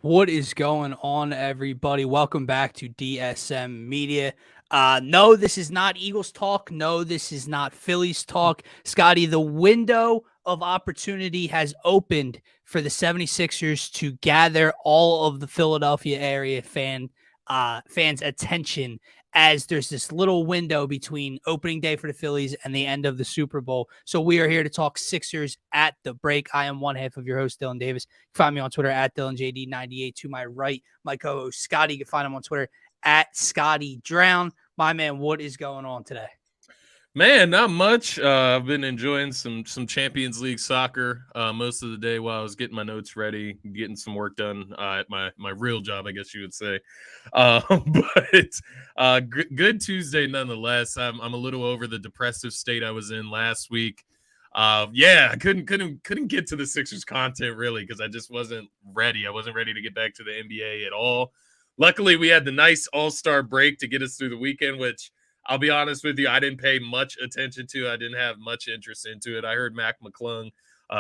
What is going on, everybody? Welcome back to DSM Media. No, this is not Eagles talk. No, this is not Phillies talk. Scotty, the window of opportunity has opened for the 76ers to gather all of the Philadelphia area fans' attention, as there's this little window between opening day for the Phillies and the end of the Super Bowl. So we are here to talk Sixers at the break. I am one half of your host, Dylan Davis. You can find me on Twitter at DylanJD98. To my right, my co-host Scotty. You can find him on Twitter at Scotty Drown. My man, what is going on today? Man, not much. I've been enjoying some Champions League soccer most of the day while I was getting my notes ready, getting some work done at my real job, I guess you would say. But good Tuesday nonetheless. I'm a little over the depressive state I was in last week. I couldn't get to the Sixers content really because I just wasn't ready. I wasn't ready to get back to the NBA at all. Luckily, we had the nice All-Star break to get us through the weekend, which I'll be honest with you, I didn't pay much attention to. I didn't have much interest into it. I heard Mac McClung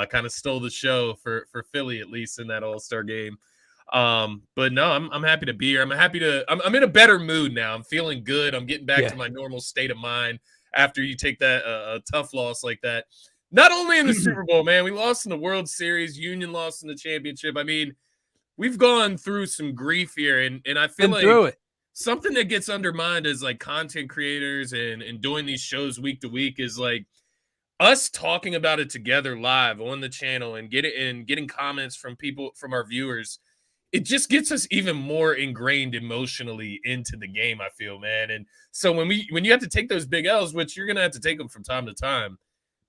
kind of stole the show for Philly, at least in that All-Star game. But no, I'm happy to be here. I'm in a better mood now. I'm feeling good. I'm getting back to my normal state of mind after you take that a tough loss like that. Not only in the Super Bowl, man, we lost in the World Series. Union lost in the championship. I mean, we've gone through some grief here, and I feel like something that gets undermined as like content creators and doing these shows week to week is like us talking about it together live on the channel and getting comments from people, from our viewers. It just gets us even more ingrained emotionally into the game, I feel, man. And so when you have to take those big L's, which you're gonna have to take them from time to time,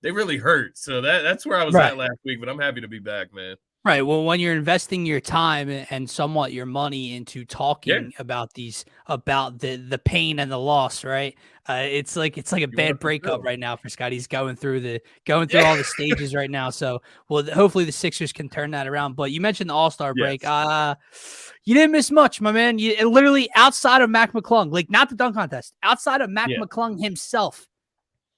they really hurt. So that's where I was at last week, but I'm happy to be back, man. Right. Well, when you're investing your time and somewhat your money into talking about the pain and the loss, right? It's like a bad breakup right now for Scott. He's going through all the stages right now. So, well, hopefully the Sixers can turn that around. But you mentioned the All-Star break. You didn't miss much, my man. You literally, outside of Mac McClung, like not the dunk contest, outside of Mac McClung himself,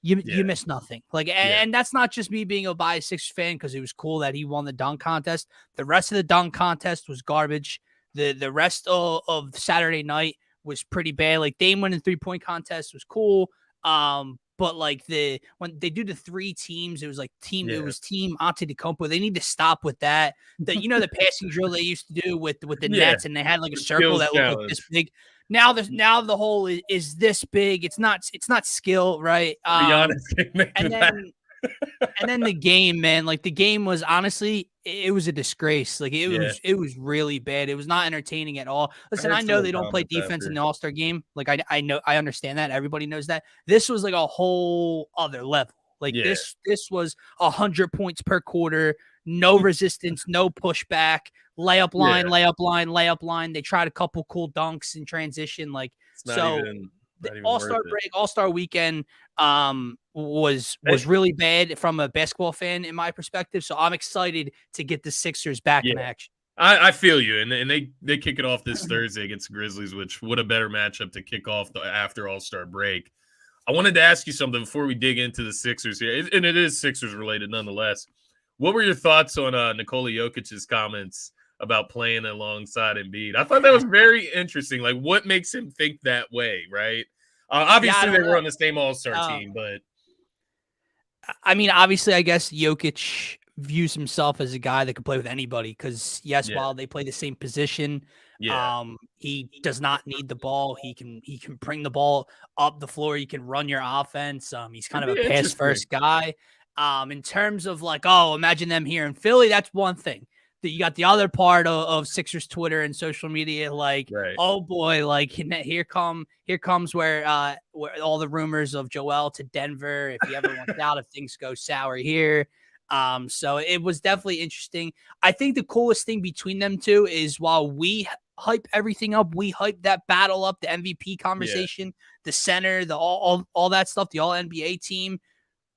you missed nothing. And that's not just me being a biased Sixers fan because it was cool that he won the dunk contest. The rest of the dunk contest was garbage. The rest of Saturday night was pretty bad. Like Dame winning 3-point contest was cool. But like when they do the three teams, it was like team Antetokounmpo. They need to stop with that. The passing drill they used to do with the nets, and they had like a circle that looked like this big. Now the hole is this big. It's not skill, right? And then the game, man. Like the game was honestly, it was a disgrace. Like it was really bad. It was not entertaining at all. Listen, I know they don't play defense in the All-Star game. Like I understand that. Everybody knows that. This was like a whole other level. Like this was 100 points per quarter, no resistance, no pushback, layup line, layup line, layup line. They tried a couple cool dunks in transition. Like the All-Star break, All-Star weekend was really bad from a basketball fan in my perspective. So I'm excited to get the Sixers back in action. I feel you. And they kick it off this Thursday against the Grizzlies, which what a better matchup to kick off the after All-Star break. I wanted to ask you something before we dig into the Sixers here, and it is Sixers related nonetheless. What were your thoughts on Nikola Jokic's comments about playing alongside Embiid? I thought that was very interesting. Like, what makes him think that way, right? Obviously, they were on the same All-Star team, but I mean, obviously, I guess Jokic views himself as a guy that can play with anybody because, while they play the same position, he does not need the ball. He can bring the ball up the floor. He can run your offense. He's kind of a pass-first guy. In terms of like, imagine them here in Philly, that's one thing. You got the other part of Sixers Twitter and social media, like, oh boy, like here comes where all the rumors of Joel to Denver, if he ever wants out, if things go sour here. So it was definitely interesting. I think the coolest thing between them two is while we hype everything up, we hype that battle up, the MVP conversation, the center, the all that stuff, the all NBA team.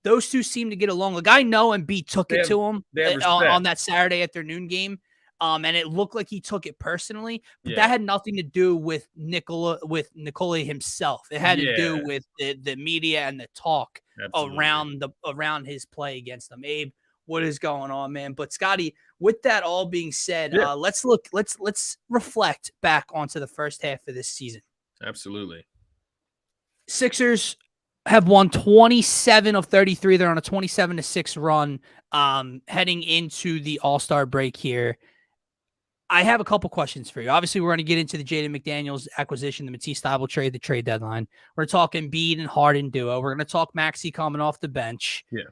Those two seem to get along. Like I know Embiid took it to him on that Saturday afternoon game, and it looked like he took it personally. But that had nothing to do with Nikola himself. It had to do with the media and the talk around his play against them. Abe, what is going on, man. But Scotty, with that all being said, let's reflect back onto the first half of this season. Absolutely. Sixers have won 27 of 33. They're on a 27-6 run heading into the All-Star break here. I have a couple questions for you. Obviously, we're going to get into the Jaden McDaniels acquisition, the Matisse Thybulle trade, the trade deadline. We're talking Embiid and Harden duo. We're going to talk Maxey coming off the bench. Yeah.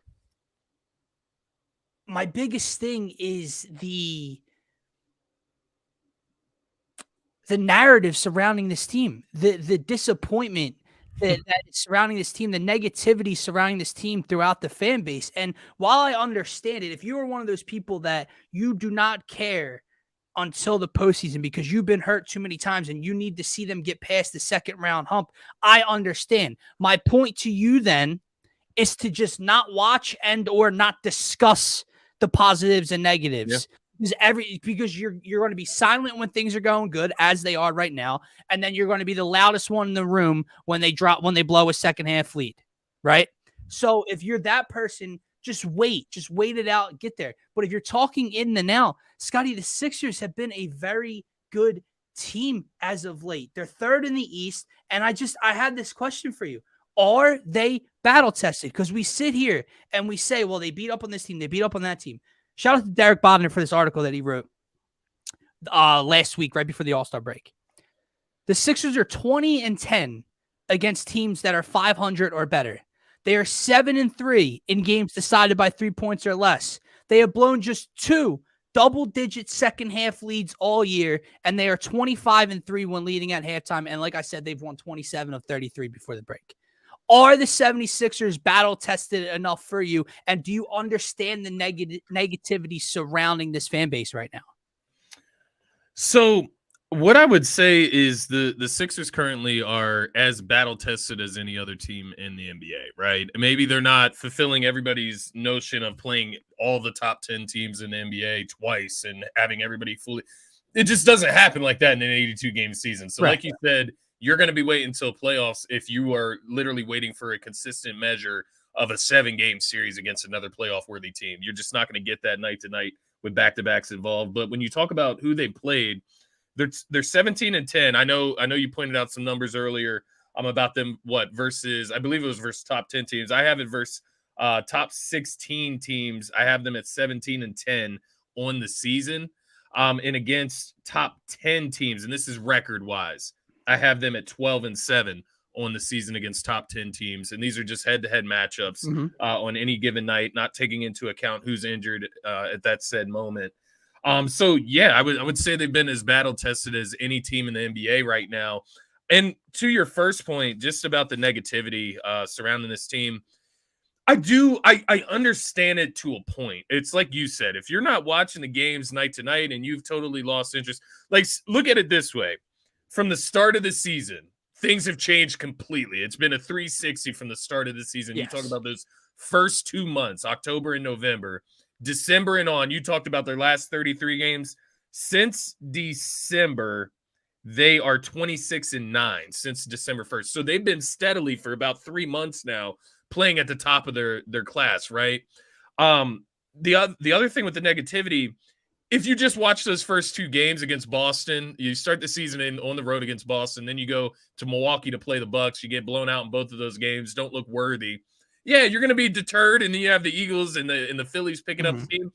My biggest thing is the narrative surrounding this team, the disappointment that is surrounding this team, the negativity surrounding this team throughout the fan base. And while I understand it, if you are one of those people that you do not care until the postseason because you've been hurt too many times and you need to see them get past the second round hump, I understand. My point to you then is to just not watch and or not discuss the positives and negatives. Yeah. Because you're going to be silent when things are going good, as they are right now, and then you're going to be the loudest one in the room when they blow a second half lead, right? So if you're that person, just wait it out, get there. But if you're talking in the now, Scotty, the Sixers have been a very good team as of late. They're third in the East, and I had this question for you. Are they battle tested? Because we sit here and we say, well, they beat up on this team, they beat up on that team. Shout out to Derek Bodner for this article that he wrote last week, right before the All-Star break. The Sixers are 20-10 against teams that are 500 or better. They are 7-3 in games decided by 3 points or less. They have blown just 2 double-digit second-half leads all year, and they are 25-3 when leading at halftime. And like I said, they've won 27 of 33 before the break. Are the 76ers battle-tested enough for you, and do you understand the negativity surrounding this fan base right now? So what I would say is the Sixers currently are as battle-tested as any other team in the NBA, right? Maybe they're not fulfilling everybody's notion of playing all the top 10 teams in the NBA twice and having everybody fully – it just doesn't happen like that in an 82-game season. So like you said – you're going to be waiting until playoffs if you are literally waiting for a consistent measure of a 7-game series against another playoff-worthy team. You're just not going to get that night to night with back-to-backs involved. But when you talk about who they played, they're 17-10. I know you pointed out some numbers earlier about them. Versus I believe it was versus top 10 teams. I have it versus top 16 teams. I have them at 17-10 on the season, and against top 10 teams. And this is record-wise. I have them at 12-7 on the season against top 10 teams. And these are just head-to-head matchups on any given night, not taking into account who's injured at that said moment. So, yeah, I would say they've been as battle-tested as any team in the NBA right now. And to your first point, just about the negativity surrounding this team, I understand it to a point. It's like you said, if you're not watching the games night to night and you've totally lost interest, like look at it this way. From the start of the season, things have changed completely. It's been a 360 from the start of the season. Yes. You talk about those first 2 months, October and November, December and on. You talked about their last 33 games. Since December, they are 26-9 since December 1st. So they've been steadily for about 3 months now playing at the top of their class, right? The other thing with the negativity, if you just watch those first 2 games against Boston, you start the season on the road against Boston, then you go to Milwaukee to play the Bucks, you get blown out in both of those games, don't look worthy. Yeah, you're going to be deterred, and then you have the Eagles and the Phillies picking up the team.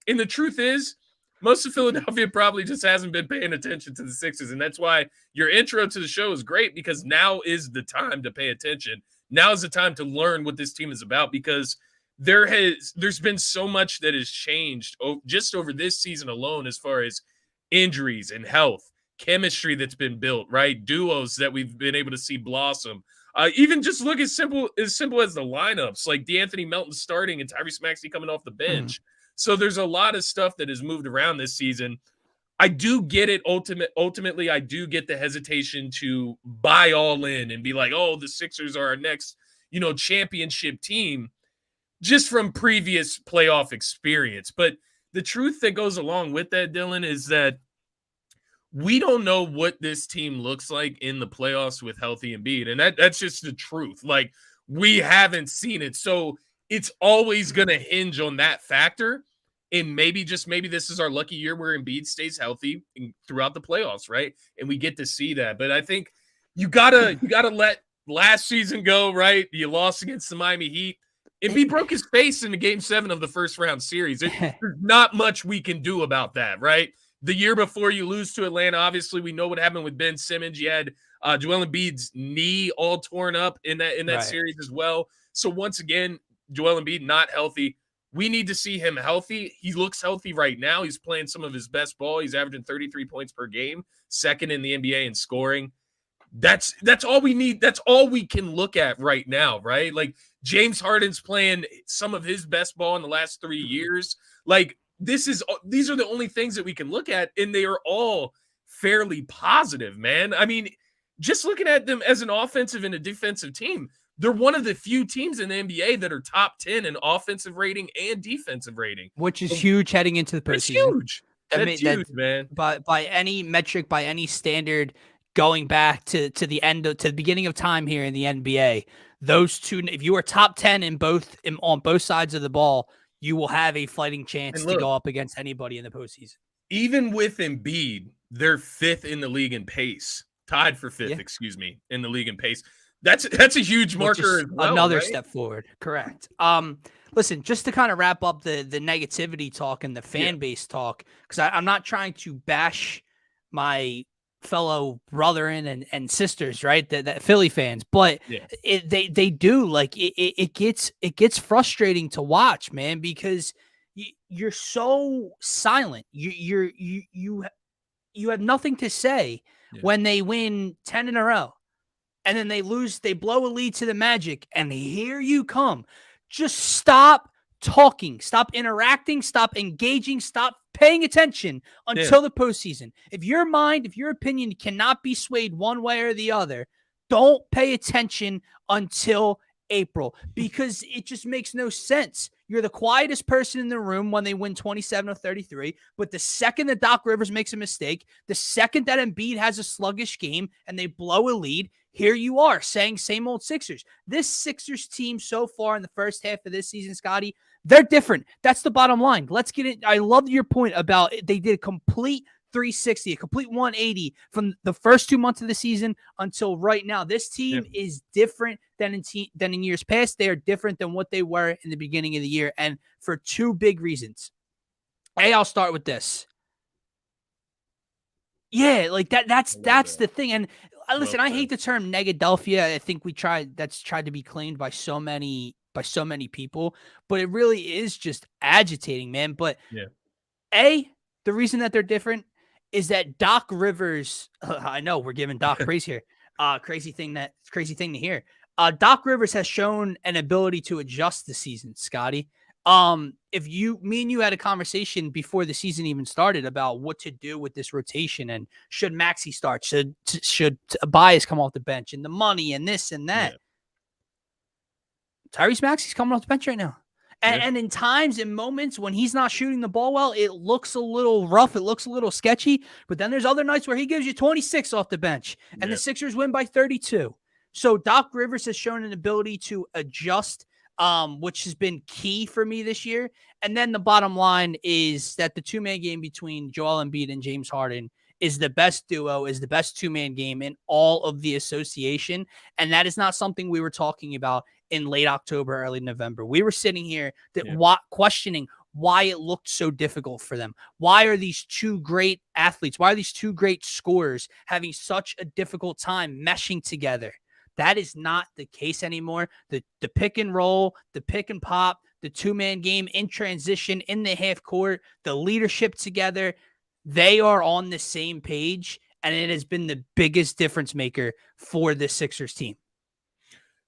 And the truth is, most of Philadelphia probably just hasn't been paying attention to the Sixers, and that's why your intro to the show is great, because now is the time to pay attention. Now is the time to learn what this team is about, because there's been so much that has changed just over this season alone, as far as injuries and health, chemistry that's been built, right? Duos that we've been able to see blossom. Even just look as simple as the lineups, like DeAnthony Melton starting and Tyrese Maxey coming off the bench. So there's a lot of stuff that has moved around this season. I do get it. Ultimately, I do get the hesitation to buy all in and be like, oh, the Sixers are our next, championship team, just from previous playoff experience. But the truth that goes along with that, Dylan, is that we don't know what this team looks like in the playoffs with healthy Embiid. And that's just the truth. Like, we haven't seen it. So it's always going to hinge on that factor. And maybe, just maybe, this is our lucky year where Embiid stays healthy throughout the playoffs, right? And we get to see that. But I think you gotta let last season go, right? You lost against the Miami Heat. Embiid broke his face in the Game 7 of the first round series. There's not much we can do about that, right? The year before you lose to Atlanta, obviously we know what happened with Ben Simmons. You had Joel Embiid's knee all torn up in that right. series as well. So once again, Joel Embiid not healthy. We need to see him healthy. He looks healthy right now. He's playing some of his best ball. He's averaging 33 points per game, second in the NBA in scoring. That's all we need. That's all we can look at right now, right? Like, James Harden's playing some of his best ball in the last 3 years. Like, these are the only things that we can look at, and they are all fairly positive, man. I mean, just looking at them as an offensive and a defensive team, they're one of the few teams in the NBA that are top 10 in offensive rating and defensive rating, which is huge heading into the postseason. It's huge. That's huge, man. By any metric, by any standard, going back to the beginning of time here in the NBA, those two, if you are top 10 on both sides of the ball, you will have a fighting chance to go up against anybody in the postseason. Even with Embiid, they're fifth in the league in pace, tied for fifth, in the league in pace. That's a huge marker as well, another right? step forward. Correct. Listen, just to kind of wrap up the negativity talk and the fan base talk, because I'm not trying to bash my fellow brethren and sisters, right? That Philly fans, but they do, like, it gets frustrating to watch, man, because you're so silent. You have nothing to say when they win 10 in a row. And then they blow a lead to the Magic, and here you come. Just stop talking, stop interacting, stop engaging, stop paying attention until the postseason. If your opinion cannot be swayed one way or the other, don't pay attention until April, because it just makes no sense. You're the quietest person in the room when they win 27 of 33, but the second that Doc Rivers makes a mistake, the second that Embiid has a sluggish game and they blow a lead, here you are saying same old Sixers. This Sixers team so far in the first half of this season, Scotty, they're different. That's the bottom line. Let's get it. I love your point about they did a complete 360, a complete 180 from the first 2 months of the season until right now. This team is different than in years past. They are different than what they were in the beginning of the year, and for two big reasons. I'll start with this. Yeah, like that's the thing. And listen, I hate the term Negadelphia. I think that's tried to be claimed by so many people, but it really is just agitating, man. But the reason that they're different is that Doc Rivers, I know we're giving Doc praise here. Crazy thing to hear. Doc Rivers has shown an ability to adjust the season, Scotty. If me and you had a conversation before the season even started about what to do with this rotation, and should Maxey start, should Tobias come off the bench, and the money and this and that. Tyrese Maxey's coming off the bench right now. And in times, in moments when he's not shooting the ball well, it looks a little rough. It looks a little sketchy. But then there's other nights where he gives you 26 off the bench, and the Sixers win by 32. So Doc Rivers has shown an ability to adjust, which has been key for me this year. And then the bottom line is that the two-man game between Joel Embiid and James Harden is the best duo, is the best two-man game in all of the association. And that is not something we were talking about in late October, early November. We were sitting here questioning why it looked so difficult for them. Why are these two great athletes, why are these two great scorers having such a difficult time meshing together? That is not the case anymore. The pick and roll, the pick and pop, the two-man game in transition, in the half court, the leadership together, they are on the same page, and it has been the biggest difference maker for the Sixers team.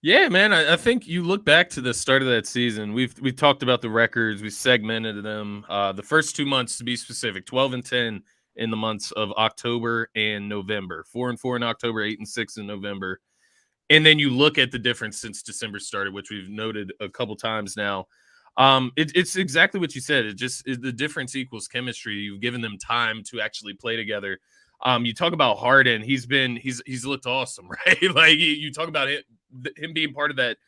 Yeah, man, I think you look back to the start of that season. We've talked about the records. We segmented them. The first 2 months, to be specific, 12-10 in the months of October and November. 4-4 in October, 8-6 in November. And then you look at the difference since December started, which we've noted a couple times now. It's exactly what you said. The difference equals chemistry. You've given them time to actually play together. You talk about Harden. He's looked awesome, right? Like you talk about him being part of that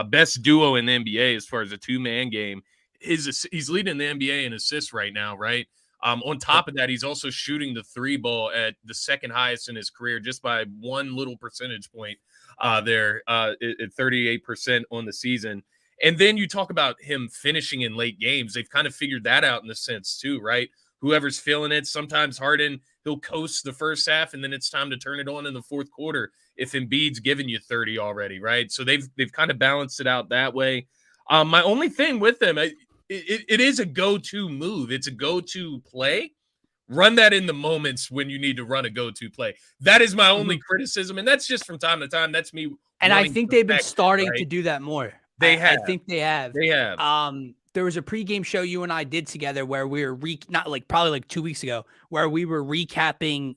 best duo in the NBA as far as a two-man game. He's leading the NBA in assists right now, right? On top of that, he's also shooting the three ball at the second highest in his career, just by one little percentage point there at 38% on the season. And then you talk about him finishing in late games. They've kind of figured that out in a sense too, right? Whoever's feeling it. Sometimes Harden, he'll coast the first half, and then it's time to turn it on in the fourth quarter if Embiid's giving you 30 already, right? So they've kind of balanced it out that way. My only thing with them, it is a go-to move. It's a go-to play. Run that in the moments when you need to run a go-to play. That is my only criticism, and that's just from time to time. That's me. And I think they've been starting to do that more. They have. I think they have. They have. There was a pregame show you and I did together where we were probably like 2 weeks ago, where we were recapping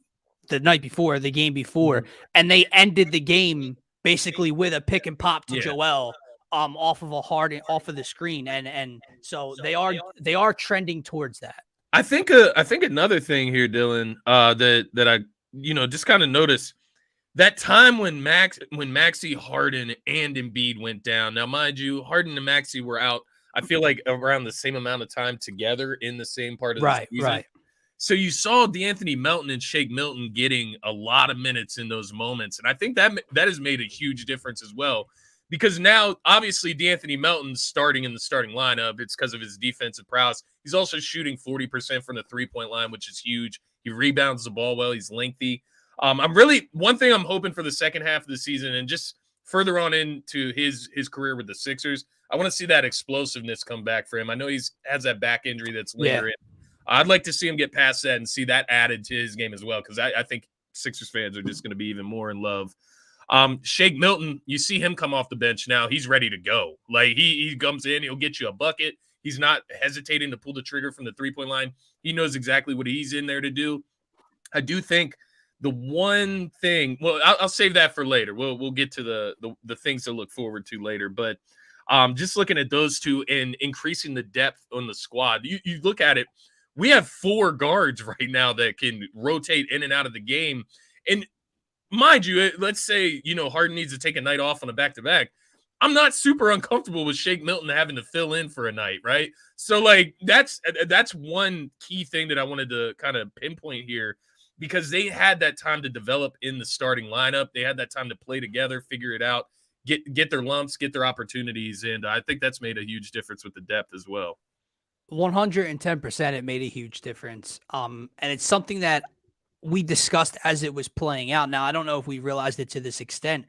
the night before, the game before, and they ended the game basically with a pick and pop to Joel off of the screen, and so they are trending towards that. I think another thing here, Dylan, that I just kind of noticed that time when Maxey, Harden, and Embiid went down. Now, mind you, Harden and Maxey were out, I feel like, around the same amount of time together in the same part of the season. Right. So you saw D'Anthony Melton and Shake Milton getting a lot of minutes in those moments, and I think that has made a huge difference as well. Because now, obviously, D'Anthony Melton's starting in the starting lineup. It's because of his defensive prowess. He's also shooting 40% from the three-point line, which is huge. He rebounds the ball well. He's lengthy. One thing I'm hoping for the second half of the season, and just further on into his career with the Sixers, I want to see that explosiveness come back for him. I know he has that back injury that's lingering. Yeah. I'd like to see him get past that and see that added to his game as well, because I think Sixers fans are just going to be even more in love. Shake Milton, you see him come off the bench now. He's ready to go. Like he comes in, he'll get you a bucket. He's not hesitating to pull the trigger from the three-point line. He knows exactly what he's in there to do. I do think the one thing, well, I'll save that for later. We'll get to the things to look forward to later. But just looking at those two and increasing the depth on the squad, you look at it. We have 4 guards right now that can rotate in and out of the game. And mind you, let's say, Harden needs to take a night off on a back-to-back. I'm not super uncomfortable with Shake Milton having to fill in for a night, right? So, like, that's one key thing that I wanted to kind of pinpoint here, because they had that time to develop in the starting lineup. They had that time to play together, figure it out, get their lumps, get their opportunities, and I think that's made a huge difference with the depth as well. 110%, it made a huge difference. And it's something that we discussed as it was playing out. Now, I don't know if we realized it to this extent,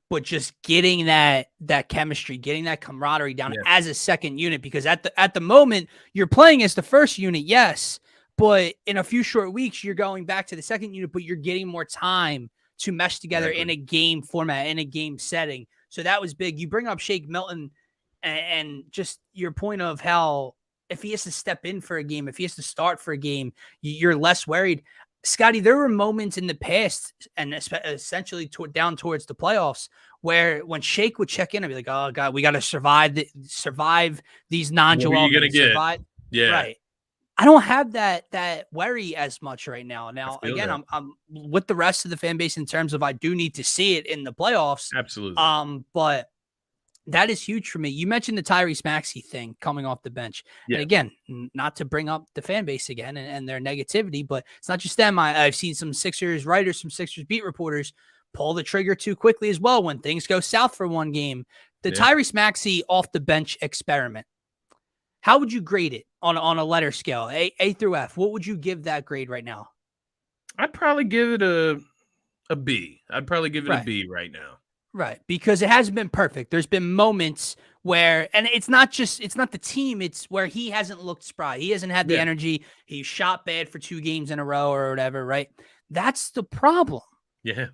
but just getting that chemistry, getting that camaraderie down as a second unit, because at the moment you're playing as the first unit, yes, but in a few short weeks you're going back to the second unit, but you're getting more time to mesh together in a game format, in a game setting. So that was big. You bring up Shake Milton and just your point of how if he has to step in for a game, if he has to start for a game, you're less worried. Scotty, there were moments in the past, and essentially down towards the playoffs, where when Shake would check in, I'd be like, "Oh God, we got to survive these non-Joel minutes." Yeah, right. I don't have that worry as much right now. Now, again, I'm with the rest of the fan base in terms of I do need to see it in the playoffs. Absolutely. But that is huge for me. You mentioned the Tyrese Maxey thing coming off the bench. Yeah. And again, not to bring up the fan base again and their negativity, but it's not just them. I've seen some Sixers writers, some Sixers beat reporters pull the trigger too quickly as well when things go south for one game. The Tyrese Maxey off the bench experiment, how would you grade it on a letter scale, A through F? What would you give that grade right now? I'd probably give it a B. I'd probably give it a B right now. Right, because it hasn't been perfect. There's been moments where, and it's not the team, it's where he hasn't looked spry. He hasn't had the energy. He shot bad for 2 games in a row or whatever, right? That's the problem. Yeah.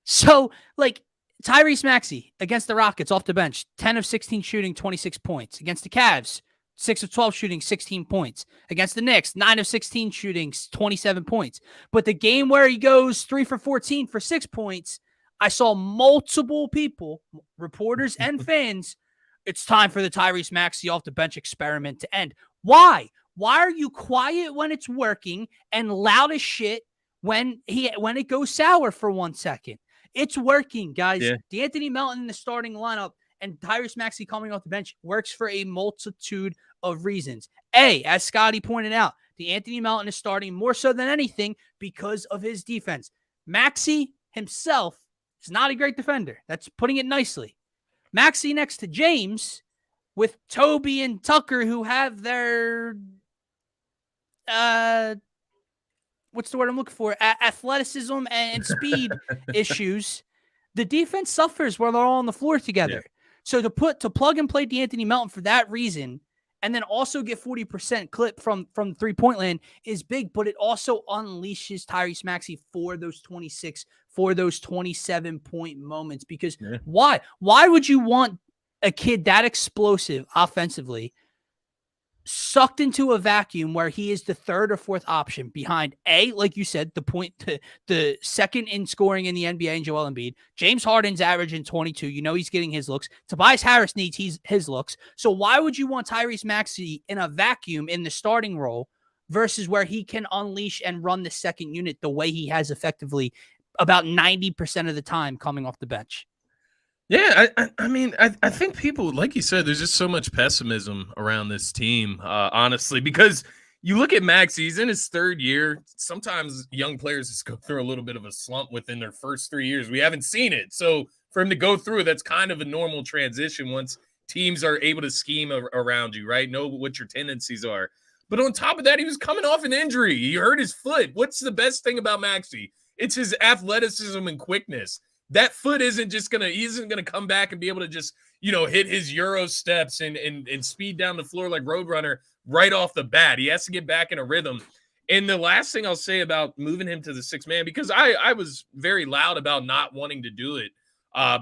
So, like, Tyrese Maxey against the Rockets off the bench, 10 of 16 shooting, 26 points. Against the Cavs, 6 of 12 shooting, 16 points. Against the Knicks, 9 of 16 shooting, 27 points. But the game where he goes 3 for 14 for 6 points, I saw multiple people, reporters and fans, it's time for the Tyrese Maxey off the bench experiment to end. Why? Why are you quiet when it's working and loud as shit when it goes sour for 1 second? It's working, guys. Yeah. D'Anthony Melton in the starting lineup, and Tyrese Maxey coming off the bench works for a multitude of reasons. A, as Scotty pointed out, Anthony Melton is starting more so than anything because of his defense. Maxey himself is not a great defender. That's putting it nicely. Maxey next to James with Toby and Tucker, who have their what's the word I'm looking for? Athleticism and speed issues. The defense suffers while they're all on the floor together. Yeah. So to plug and play D'Anthony Melton for that reason, and then also get 40% clip from 3-point land is big, but it also unleashes Tyrese Maxey for those 26, for those 27-point moments. Because why? Why would you want a kid that explosive offensively sucked into a vacuum where he is the third or fourth option behind like you said, the second in scoring in the NBA in Joel Embiid. James Harden's averaging 22. You know he's getting his looks. Tobias Harris needs his looks. So why would you want Tyrese Maxey in a vacuum in the starting role versus where he can unleash and run the second unit the way he has effectively about 90% of the time coming off the bench? Yeah, I mean, I think people, like you said, there's just so much pessimism around this team, honestly, because you look at Max, he's in his third year. Sometimes young players just go through a little bit of a slump within their first 3 years. We haven't seen it. So for him to go through, that's kind of a normal transition once teams are able to scheme around you, right? Know what your tendencies are. But on top of that, he was coming off an injury. He hurt his foot. What's the best thing about Maxey? It's his athleticism and quickness. That foot he isn't gonna come back and be able to just, hit his Euro steps and speed down the floor like Roadrunner right off the bat. He has to get back in a rhythm. And the last thing I'll say about moving him to the sixth man, because I was very loud about not wanting to do it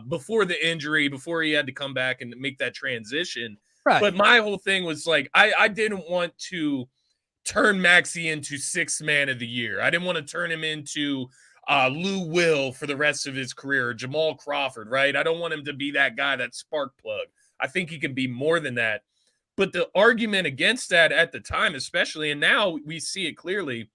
before the injury, before he had to come back and make that transition. Right. But my whole thing was like, I didn't want to turn Maxey into sixth man of the year. I didn't want to turn him into Lou Will for the rest of his career, Jamal Crawford, right? I don't want him to be that guy, that spark plug. I think he can be more than that. But the argument against that at the time, especially, and now we see it clearly,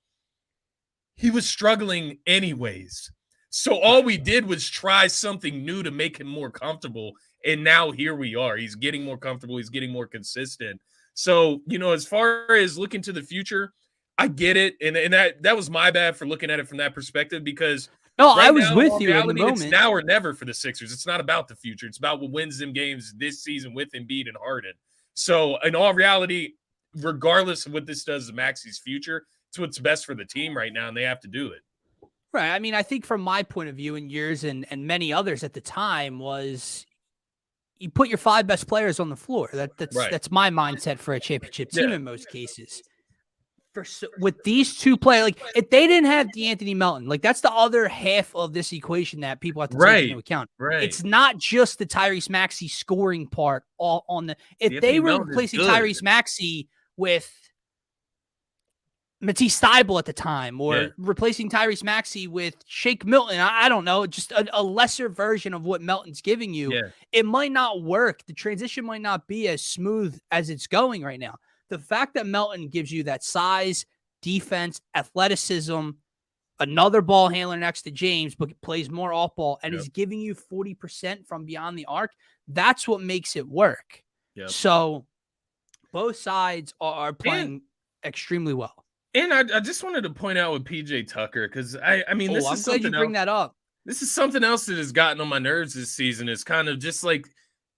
he was struggling anyways. So all we did was try something new to make him more comfortable. And now here we are. He's getting more comfortable. He's getting more consistent. So, as far as looking to the future, I get it, and that was my bad for looking at it from that perspective because I was with you in the moment. It's now or never for the Sixers. It's not about the future. It's about what wins them games this season with Embiid and Harden. So in all reality, regardless of what this does to Maxey's future, it's what's best for the team right now, and they have to do it. Right. I mean, I think from my point of view and yours and many others at the time was you put your 5 best players on the floor. That's my mindset for a championship team in most cases. With these two players, like if they didn't have D'Anthony Melton, like that's the other half of this equation that people have to take into account. Right. It's not just the Tyrese Maxey scoring part all on the. If they were replacing Tyrese Maxey with Matisse Thybulle at the time, or replacing Tyrese Maxey with Shake Milton, I don't know, just a lesser version of what Melton's giving you, it might not work. The transition might not be as smooth as it's going right now. The fact that Melton gives you that size, defense, athleticism, another ball handler next to James, but plays more off ball, and is giving you 40% from beyond the arc, that's what makes it work. Yep. So both sides are playing extremely well. And I just wanted to point out with PJ Tucker, because I mean, this is something glad you bring that up. This is something else that has gotten on my nerves this season. Is kind of just like,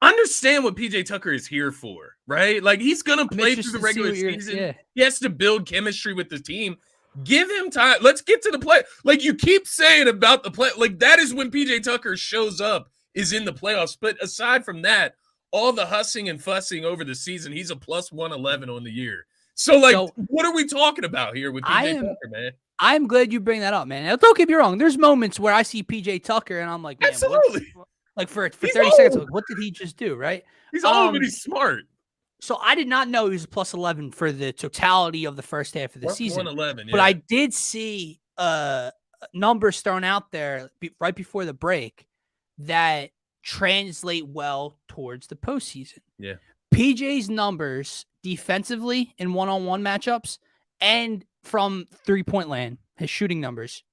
understand what PJ Tucker is here for, right? Like he's gonna play through the regular season. He has to build chemistry with the team. Give him time. Let's get to the play. Like you keep saying about the play, like that is when PJ Tucker shows up, is in the playoffs. But aside from that, all the hussing and fussing over the season, he's a plus 111 on the year. So what are we talking about here with PJ Tucker, man? I'm glad you bring that up, man. Now, don't get me wrong. There's moments where I see PJ Tucker and I'm like, man, absolutely. Like for 30 seconds, like, what did he just do, right? He's old, but he's smart. So I did not know he was a plus 11 for the totality of the first half of the season. 111, but I did see numbers thrown out there right before the break that translate well towards the postseason. Yeah. PJ's numbers defensively in one-on-one matchups and from 3-point land, his shooting numbers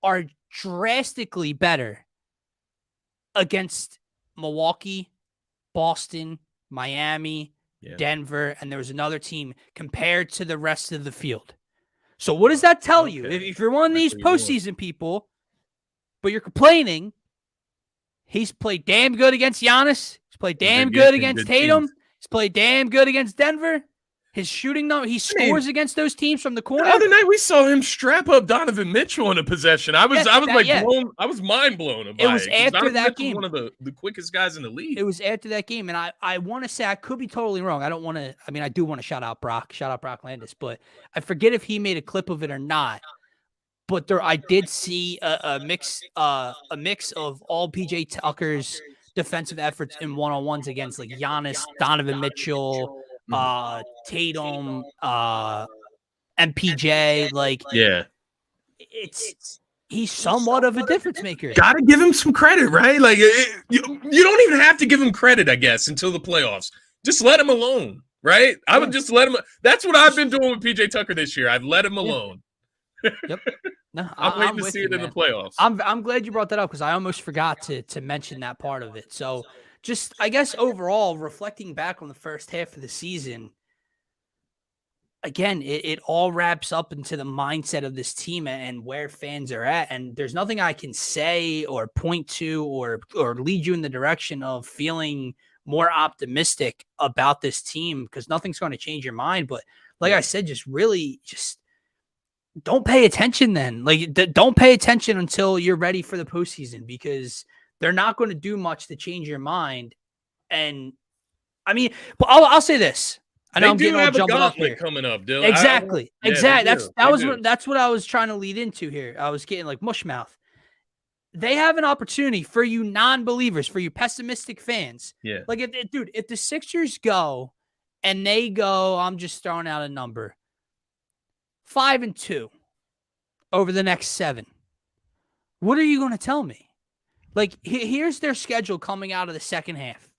are drastically better against Milwaukee Boston, Miami, Denver, and there was another team compared to the rest of the field. So what does that tell you? If you're one of these postseason people, but you're complaining, he's played damn good against Giannis. He's played damn good against Tatum. He's played damn good against Denver. His shooting number, he scores against those teams from the corner. The other night we saw him strap up Donovan Mitchell in a possession. I was blown. I was mind blown by it. It was after that game. One of the quickest guys in the league. It was after that game, and I want to say, I could be totally wrong. I don't want to. I mean, I do want to shout out Brock Landis, but I forget if he made a clip of it or not. But I did see a mix of all PJ Tucker's defensive efforts in one-on-ones against like Giannis, Donovan Mitchell, Tatum, MPJ. Like, he's somewhat of a difference maker. Gotta give him some credit, right? Like, you don't even have to give him credit, I guess, until the playoffs. Just let him alone, right? I would just let him. That's what I've been doing with PJ Tucker this year. I've let him alone. Yep. No, I'm waiting to see it in the playoffs. I'm glad you brought that up because I almost forgot to mention that part of it. So just, I guess, overall, reflecting back on the first half of the season, again, it all wraps up into the mindset of this team and where fans are at. And there's nothing I can say or point to or lead you in the direction of feeling more optimistic about this team because nothing's going to change your mind. But like I said, just really don't pay attention then. Like, don't pay attention until you're ready for the postseason because they're not going to do much to change your mind. And I mean, but I'll say this. I know I'm getting all jumbled up here. Coming up, Dylan. Exactly. That's what I was trying to lead into here. I was getting like mush mouth. They have an opportunity for you non-believers, for you pessimistic fans. Yeah. Like, if the Sixers go and they go, I'm just throwing out a number, 5-2 over the next 7. What are you going to tell me? Like, here's their schedule coming out of the second half.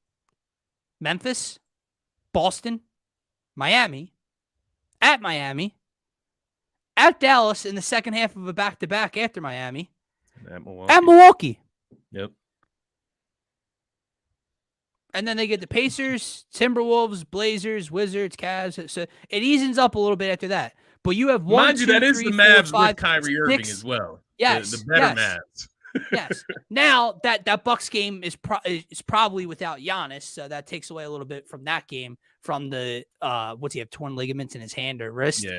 Memphis, Boston, Miami, at Dallas in the second half of a back-to-back after Miami, at Milwaukee. Yep. And then they get the Pacers, Timberwolves, Blazers, Wizards, Cavs. So it eases up a little bit after that. But you have one, mind you, that is the Mavs with Kyrie Irving as well. Yes, the better Mavs. Yes. Now that Bucks game is probably without Giannis, so that takes away a little bit from that game. From the what's he have, torn ligaments in his hand or wrist? Yeah.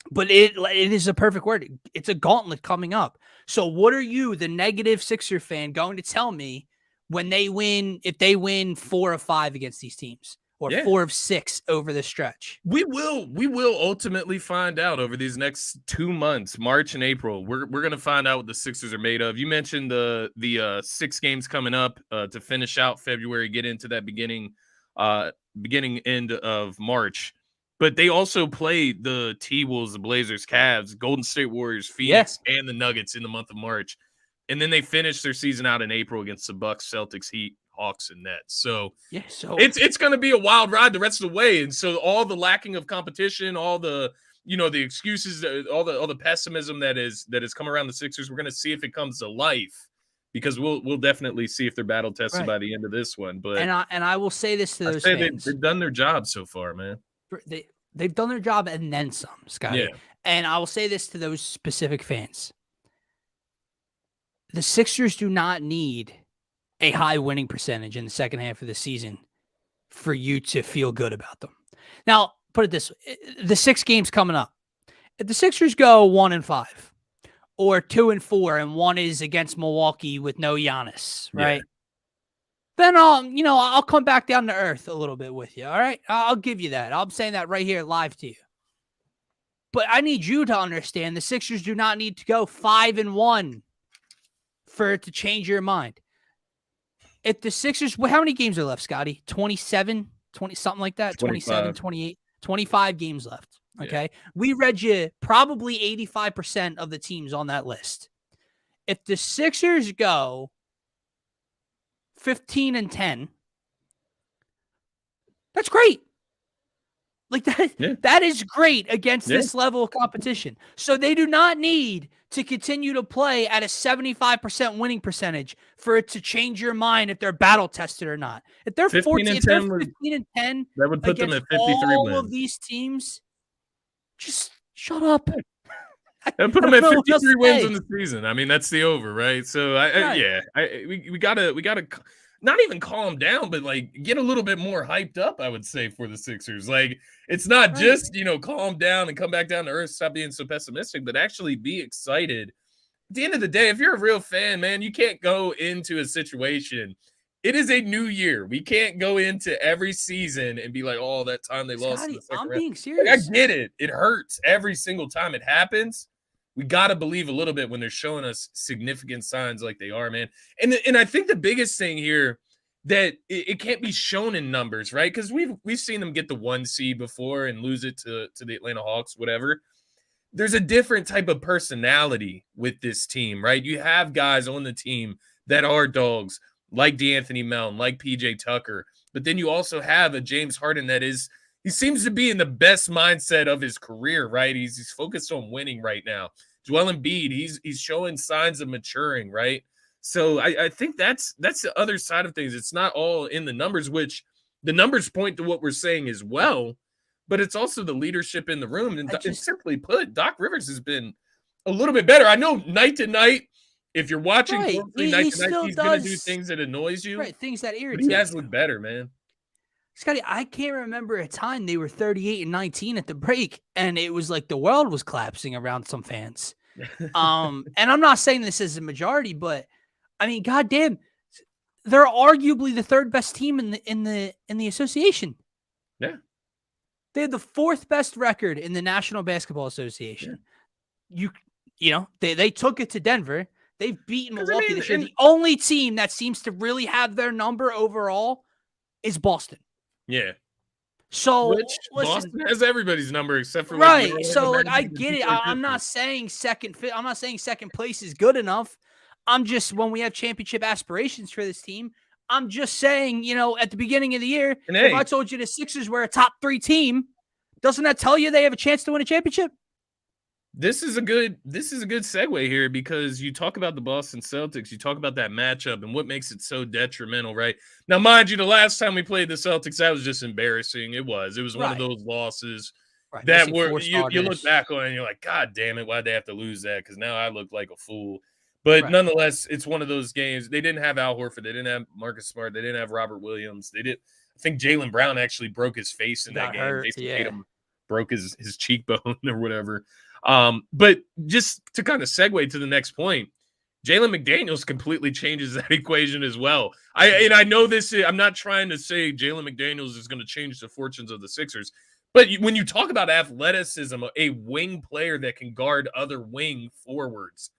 But it is a perfect word. It's a gauntlet coming up. So what are you, the negative Sixer fan, going to tell me when they win? If they win 4 of 5 against these teams? Or 4 of 6 over the stretch. We will ultimately find out over these next 2 months, March and April. We're going to find out what the Sixers are made of. You mentioned the 6 games coming up to finish out February, get into that beginning end of March. But they also play the T-Wolves, the Blazers, Cavs, Golden State Warriors, Phoenix, and the Nuggets in the month of March. And then they finish their season out in April against the Bucks, Celtics, Heat, Hawks, and Nets. So it's going to be a wild ride the rest of the way. And so all the lacking of competition, all the the excuses, all the pessimism that is come around the Sixers, we're going to see if it comes to life because we'll definitely see if they're battle tested by the end of this one. But and I will say this to those fans. They've done their job so far, man. They've done their job and then some, Scotty. Yeah. And I will say this to those specific fans. The Sixers do not need a high winning percentage in the second half of the season for you to feel good about them. Now, put it this way. The 6 games coming up. If the Sixers go 1-5 or 2-4 and one is against Milwaukee with no Giannis, right? Then I'll come back down to earth a little bit with you. All right. I'll give you that. I'm saying that right here live to you. But I need you to understand the Sixers do not need to go 5-1 for it to change your mind. If the Sixers, how many games are left, Scotty? 27, 20, something like that? 27, 28, 25 games left. Okay. Yeah. We read you probably 85% of the teams on that list. If the Sixers go 15-10, that's great. Like that is great against this level of competition. So they do not need to continue to play at a 75% winning percentage for it to change your mind if they're battle tested or not. If they're 14, if they're 15 and 10 that would put them against at 53 all wins. of these teams, just shut up. And put them at 53 wins in the season. I mean, that's the over, right? So we gotta not even calm down, but like get a little bit more hyped up, I would say, for the Sixers. Like it's not just, calm down and come back down to earth, stop being so pessimistic, but actually be excited. At the end of the day, if you're a real fan, man, you can't go into a situation. It is a new year. We can't go into every season and be like, oh, that time they lost in the second round. I'm being serious. Like, I get it. It hurts every single time it happens. We got to believe a little bit when they're showing us significant signs like they are, man. And I think the biggest thing here that it can't be shown in numbers, right? Because we've seen them get the 1 seed before and lose it to the Atlanta Hawks, whatever. There's a different type of personality with this team, right? You have guys on the team that are dogs, like DeAnthony Melton, like PJ Tucker. But then you also have a James Harden he seems to be in the best mindset of his career, right? He's focused on winning right now. Joel Embiid, he's showing signs of maturing, right? So I think that's the other side of things. It's not all in the numbers, which the numbers point to what we're saying as well, but it's also the leadership in the room. And simply put, Doc Rivers has been a little bit better. I know night to night, if you're watching night to night, he's going to do things that annoys you. Right, things that irritate you. But he has looked better, man. Scotty, I can't remember a time they were 38-19 at the break, and it was like the world was collapsing around some fans. And I'm not saying this is a majority, but I mean, goddamn, they're arguably the third best team in the association. Yeah, they had the 4th best record in the National Basketball Association. Yeah. They took it to Denver. They've beaten Milwaukee this year. The only team that seems to really have their number overall is Boston. Yeah. So Boston has everybody's number except for right. So I get it. I'm not saying second place is good enough. I'm just, when we have championship aspirations for this team, I'm just saying, at the beginning of the year, if I told you the Sixers were a top 3 team, doesn't that tell you they have a chance to win a championship? This is a good segue here, because you talk about the Boston Celtics, you talk about that matchup and what makes it so detrimental, right? Now, mind you, the last time we played the Celtics, that was just embarrassing. It was one of those losses that were you look back on and you're like, God damn it, why'd they have to lose that? Because now I look like a fool. But nonetheless, it's one of those games. They didn't have Al Horford, they didn't have Marcus Smart, they didn't have Robert Williams. I think Jaylen Brown actually broke his face in that game. Jason Tatum broke his cheekbone or whatever. But just to kind of segue to the next point, Jalen McDaniels completely changes that equation as well. I know I'm not trying to say Jalen McDaniels is going to change the fortunes of the Sixers, but when you talk about athleticism, a wing player that can guard other wing forwards,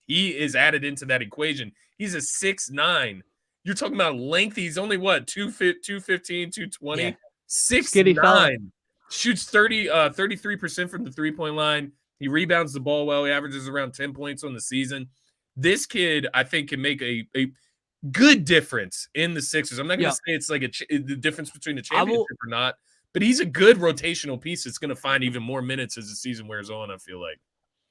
he is added into that equation. He's a 6'9". You're talking about length. He's only 215, 220, yeah. 6'9". Shoots 33% from the 3-point line. He rebounds the ball well. He averages around 10 points on the season. This kid, I think, can make a good difference in the Sixers. I'm not going to say it's like the difference between a championship or not, but he's a good rotational piece that's going to find even more minutes as the season wears on, I feel like.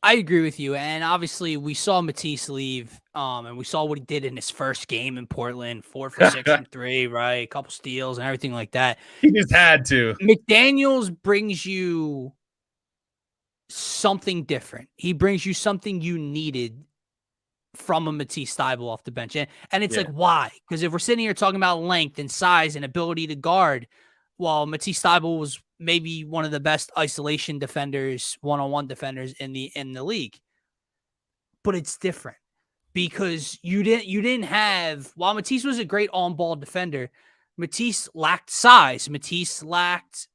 I agree with you. And obviously, we saw Matisse leave, and we saw what he did in his first game in Portland, 4 for 6 from 3, right? A couple steals and everything like that. He just had to. McDaniels brings you something different. He brings you something you needed from a Matisse Thybulle off the bench. And it's like, why? Because if we're sitting here talking about length and size and ability to guard, while Matisse Thybulle was maybe one of the best isolation defenders, one-on-one defenders in the league. But it's different because you didn't have, while Matisse was a great on-ball defender, Matisse lacked size. Matisse lacked,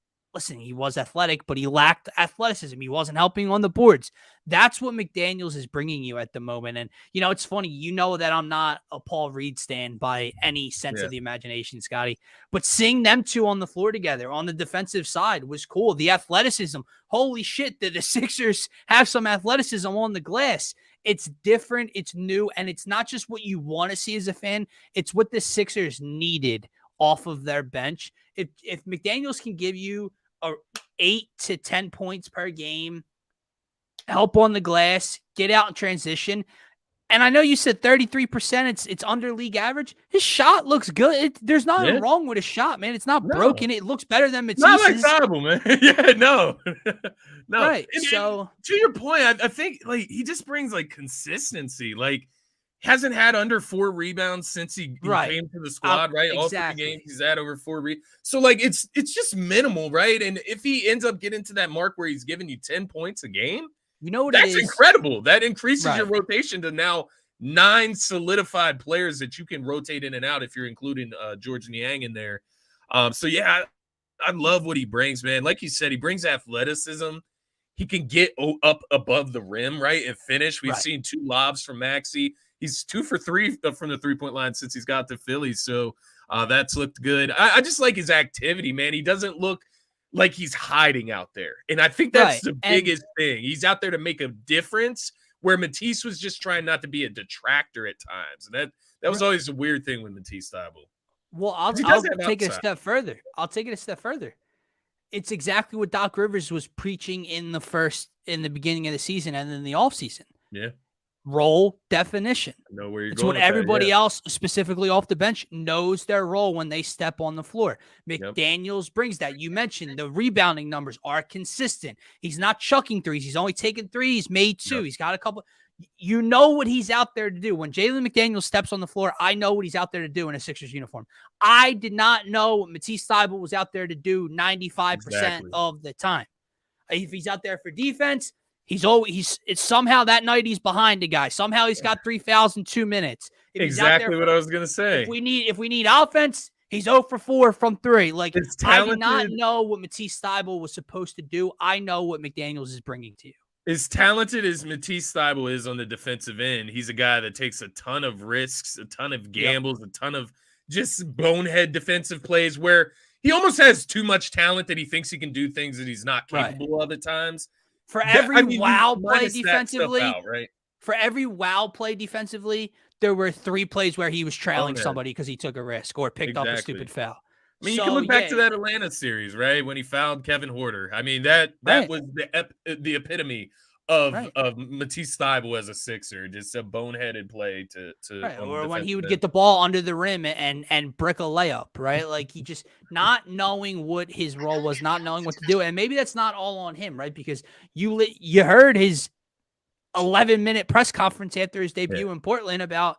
he was athletic, but he lacked athleticism. He wasn't helping on the boards. That's what McDaniels is bringing you at the moment. And, it's funny, that I'm not a Paul Reed stan by any sense of the imagination, Scotty, but seeing them two on the floor together on the defensive side was cool. The athleticism, holy shit, the Sixers have some athleticism on the glass. It's different, it's new, and it's not just what you want to see as a fan. It's what the Sixers needed off of their bench. If McDaniels can give you 8 to 10 points per game, help on the glass, get out in transition. And I know you said 33%. It's under league average. His shot looks good. There's nothing wrong with his shot, man. It's not broken. It looks better than Matisse's. Not like Thibault, man. Yeah, no. Right. And so to your point, I think like he just brings like consistency. Like hasn't had under 4 rebounds since he came to the squad, right? Exactly. All 3 games he's had over 4 So like it's just minimal, right? And if he ends up getting to that mark where he's giving you 10 points a game, you know what that's incredible. That increases your rotation to now 9 solidified players that you can rotate in and out if you're including George Niang in there. So yeah, I love what he brings, man. Like you said, he brings athleticism. He can get up above the rim, right, and finish. We've seen 2 lobs from Maxey. He's 2 for 3 from the 3-point line since he's got to Philly. So that's looked good. I just like his activity, man. He doesn't look like he's hiding out there. And I think that's the biggest thing. He's out there to make a difference, where Matisse was just trying not to be a detractor at times. And that was always a weird thing with Matisse Thybulle. Well, I'll take it a step further. It's exactly what Doc Rivers was preaching in the beginning of the season and in the offseason. Yeah. Role definition. I know where you're it's going. What everybody else, specifically off the bench, knows their role when they step on the floor. McDaniels brings that. You mentioned the rebounding numbers are consistent. He's not chucking threes. He's only taken threes, made 2. He's got a couple. You know what he's out there to do. When Jalen McDaniels steps on the floor, I know what he's out there to do in a Sixers uniform. I did not know what Matisse Thybulle was out there to do 95% of the time. If he's out there for defense, it's somehow that night he's behind a guy. Somehow he's got 3 fouls in 2 minutes. Exactly what I was gonna say. If we need offense, he's 0 for 4 from 3. Like, I did not know what Matisse Thybulle was supposed to do. I know what McDaniels is bringing to you. As talented as Matisse Thybulle is on the defensive end, he's a guy that takes a ton of risks, a ton of gambles, a ton of just bonehead defensive plays where he almost has too much talent that he thinks he can do things that he's not capable of at times. For every wow play defensively, for every wow play defensively, there were 3 plays where he was trailing somebody because he took a risk or picked up a stupid foul. I mean, you can look back to that Atlanta series, right? When he fouled Kevin Huerter. I mean, that was the epitome of Matisse Thybulle as a Sixer, just a boneheaded play to or when he would get the ball under the rim and brick a layup, right? Like, he just not knowing what his role was, not knowing what to do. And maybe that's not all on him, right? Because you heard his 11-minute press conference after his debut in Portland about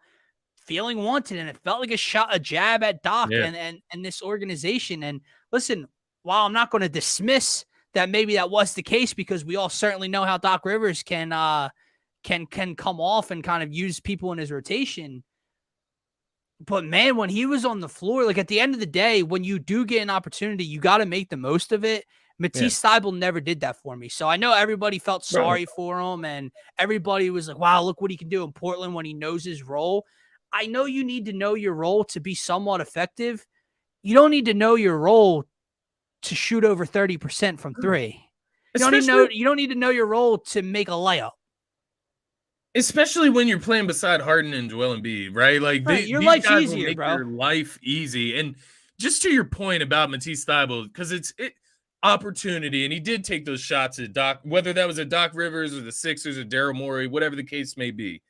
feeling wanted, and it felt like a jab at Doc and this organization. And listen, while I'm not going to dismiss that maybe that was the case, because we all certainly know how Doc Rivers can come off and kind of use people in his rotation. But man, when he was on the floor, like, at the end of the day, when you do get an opportunity, you got to make the most of it. Matisse Thybulle never did that for me. So I know everybody felt sorry for him, and everybody was like, wow, look what he can do in Portland when he knows his role. I know you need to know your role to be somewhat effective. You don't need to know your role to shoot over 30% from 3. You don't need to know your role to make a layup. Especially when you're playing beside Harden and Joel Embiid, right? Like, your these life's guys easier, will make bro. your life easy. And just to your point about Matisse Thybulle, because it's opportunity, and he did take those shots at Doc, whether that was at Doc Rivers or the Sixers or Daryl Morey, whatever the case may be.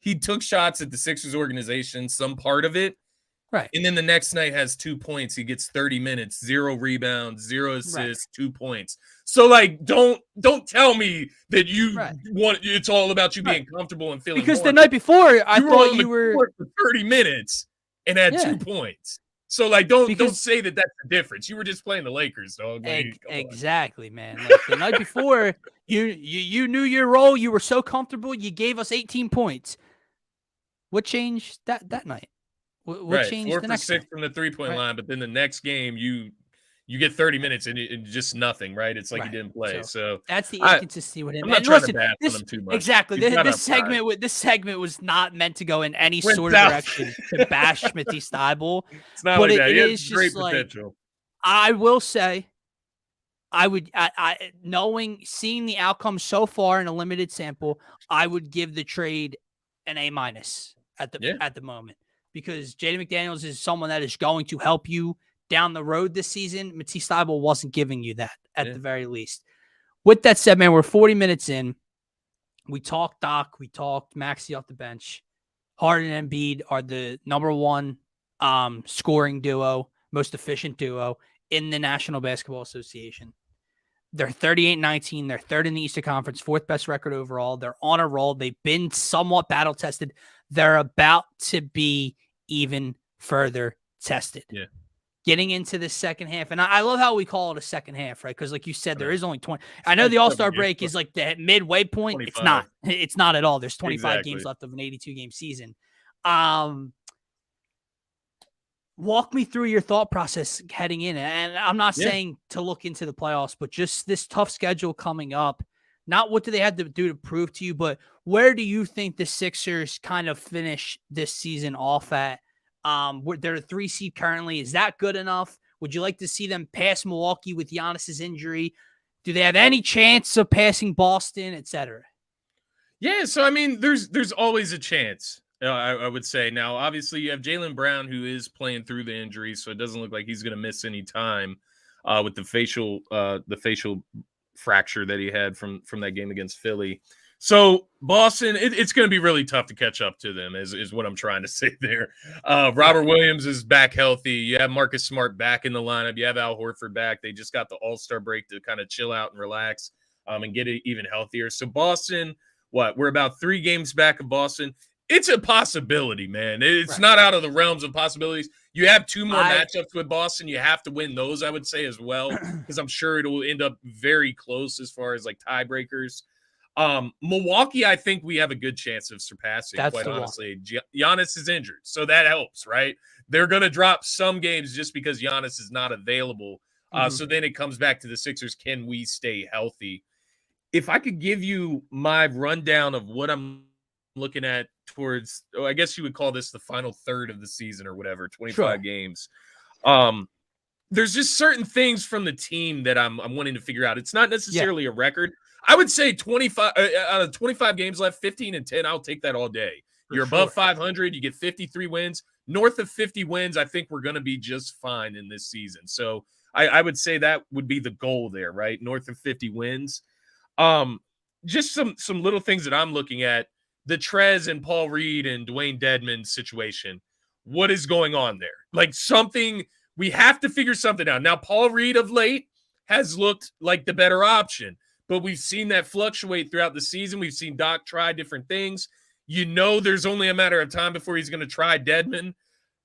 He took shots at the Sixers organization, some part of it. Right. And then the next night has 2 points. He gets 30 minutes, 0 rebounds, 0 assists, 2 points. So, like, don't tell me that you want it's all about you being comfortable and feeling, because the night before I thought you were for 30 minutes and had 2 points. So, like, don't say that that's the difference. You were just playing the Lakers, dog. Exactly, man. Like, the night before, you knew your role. You were so comfortable. You gave us 18 points. What changed that night? What changed 4 the for next 6 from the 3-point line, but then the next game you get 30 minutes and just nothing, right? It's like you didn't play. So that's the inconsistency with him. I'm not trying to bash on him too much. Exactly. This segment was not meant to go in any sort of direction to bash Matisse Thybulle. It's not like that. He has great potential. I will say, seeing the outcome so far in a limited sample, I would give the trade an A- at the moment, because Jaden McDaniels is someone that is going to help you down the road this season, Matisse Thybulle wasn't giving you that at the very least. With that said, man, we're 40 minutes in. We talked Doc. We talked Maxey off the bench. Harden and Embiid are the number one scoring duo, most efficient duo in the National Basketball Association. They're 38-19. They're third in the Eastern Conference, fourth best record overall. They're on a roll. They've been somewhat battle-tested. They're about to be even further tested. Yeah. Getting into the second half. And I love how we call it a second half, right? Because like you said, there is only 20. I know the All-Star break is like the midway point. 25. It's not. It's not at all. There's 25 games left of an 82-game season. Walk me through your thought process heading in. And I'm not saying to look into the playoffs, but just this tough schedule coming up. Not what do they have to do to prove to you, but where do you think the Sixers kind of finish this season off at? They're a 3 seed currently. Is that good enough? Would you like to see them pass Milwaukee with Giannis's injury? Do they have any chance of passing Boston, etc.? Yeah, so I mean, there's always a chance. I would say. Now, obviously, you have Jaylen Brown, who is playing through the injury, so it doesn't look like he's going to miss any time with the facial fracture that he had from that game against Philly. So Boston, it's going to be really tough to catch up to them, is what I'm trying to say there. Robert Williams is back healthy. You have Marcus Smart back in the lineup. You have Al Horford back. They just got the All-Star break to kind of chill out and relax and get it even healthier. So Boston, we're about 3 games back of Boston. It's a possibility, man. It's not out of the realms of possibilities. You have 2 more matchups with Boston. You have to win those, I would say, as well, because I'm sure it will end up very close as far as like tiebreakers. Milwaukee, I think we have a good chance of surpassing, quite honestly. Giannis is injured, so that helps, right? They're going to drop some games just because Giannis is not available. So then it comes back to the Sixers. Can we stay healthy? If I could give you my rundown of what I'm looking at towards, I guess you would call this the final third of the season or whatever, 25 games. There's just certain things from the team that I'm wanting to figure out. It's not necessarily a record. I would say 25 out of 25 games left, 15-10. I'll take that all day. You're above 500. You get 53 wins. North of 50 wins, I think we're going to be just fine in this season. So I would say that would be the goal there, right? North of 50 wins. Just some little things that I'm looking at. The Trez and Paul Reed and Dwayne Dedman situation. What is going on there? Like something, we have to figure something out. Now, Paul Reed of late has looked like the better option, but we've seen that fluctuate throughout the season. We've seen Doc try different things. You know, there's only a matter of time before he's going to try Dedman.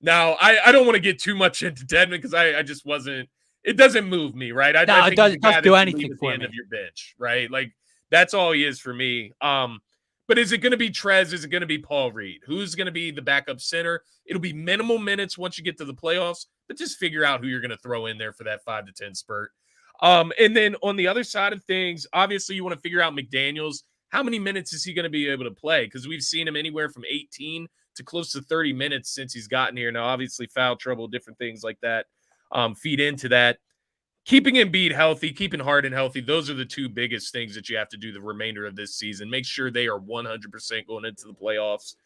Now, I don't want to get too much into Dedman because I just wasn't, it doesn't move me, right? I think it doesn't do anything at for the end me. of your bench, right? Like that's all he is for me. But is it going to be Trez? Is it going to be Paul Reed? Who's going to be the backup center? It'll be minimal minutes once you get to the playoffs, but just figure out who you're going to throw in there for that 5 to 10 spurt. And then on the other side of things, obviously you want to figure out McDaniels. How many minutes is he going to be able to play? Because we've seen him anywhere from 18 to close to 30 minutes since he's gotten here. Now, obviously foul trouble, different things like that feed into that. Keeping Embiid healthy, keeping Harden healthy, those are the 2 biggest things that you have to do the remainder of this season. Make sure they are 100% going into the playoffs.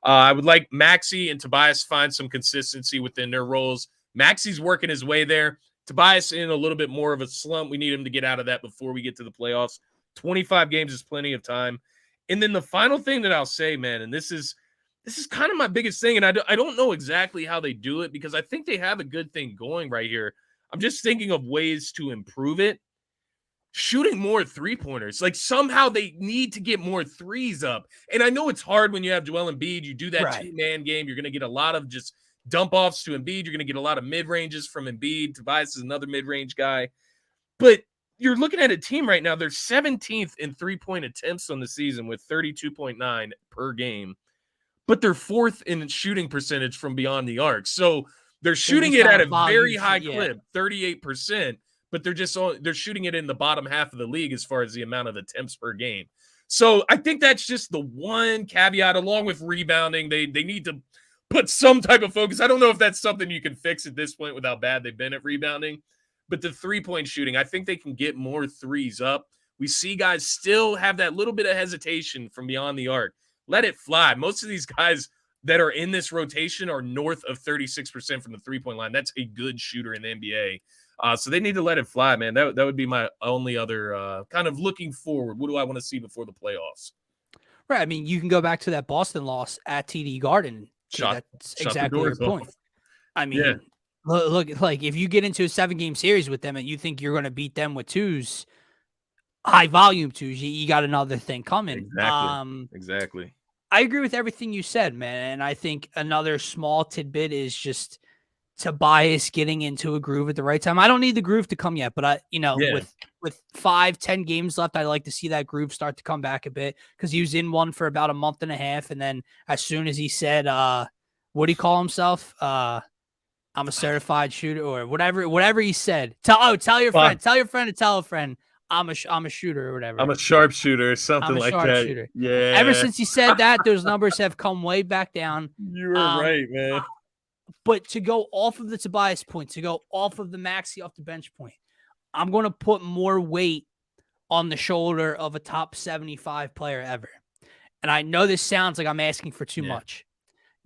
I would like Maxey and Tobias find some consistency within their roles. Maxey's working his way there. Tobias in a little bit more of a slump. We need him to get out of that before we get to the playoffs. 25 games is plenty of time. And then the final thing that I'll say, man, and this is kind of my biggest thing, and I don't know exactly how they do it because I think they have a good thing going right here. I'm just thinking of ways to improve it. Shooting more 3-pointers. Like somehow they need to get more threes up. And I know it's hard when you have Joel Embiid. You do that 2-man game. You're going to get a lot of just dump offs to Embiid. You're going to get a lot of mid-ranges from Embiid. Tobias is another mid-range guy. But you're looking at a team right now. They're 17th in 3-point attempts on the season with 32.9 per game. But they're 4th in shooting percentage from beyond the arc. So they're shooting it at a very high clip, 38%, but they're shooting it in the bottom half of the league as far as the amount of attempts per game. So I think that's just the one caveat, along with rebounding. They need to put some type of focus. I don't know if that's something you can fix at this point with how bad they've been at rebounding, but the 3-point shooting, I think they can get more threes up. We see guys still have that little bit of hesitation from beyond the arc. Let it fly. Most of these guys that are in this rotation are north of 36% from the three-point line. That's a good shooter in the NBA. So they need to let it fly, man. That would be my only other kind of looking forward. What do I want to see before the playoffs? Right. I mean, you can go back to that Boston loss at TD Garden. That's Shut the exactly your doors point. off. I Yeah, mean, look, like if you get into a 7-game series with them and you think you're going to beat them with twos, high volume twos, you got another thing coming. exactly. I agree with everything you said, man. And I think another small tidbit is just Tobias getting into a groove at the right time. I don't need the groove to come yet, but Yeah, with 5-10 games left, I'd like to see that groove start to come back a bit because he was in one for about a month and a half. And then as soon as he said, what do he call himself? I'm a certified shooter or whatever he said. Tell your friend to tell a friend I'm a shooter or whatever. I'm a sharpshooter or something I'm a like that. sharpshooter. Yeah. Ever since he said that, those numbers have come way back down. You were right, man. But to go off of the Tobias point, to go off of the Maxey off the bench point, I'm going to put more weight on the shoulder of a top 75 player ever. And I know this sounds like I'm asking for too much.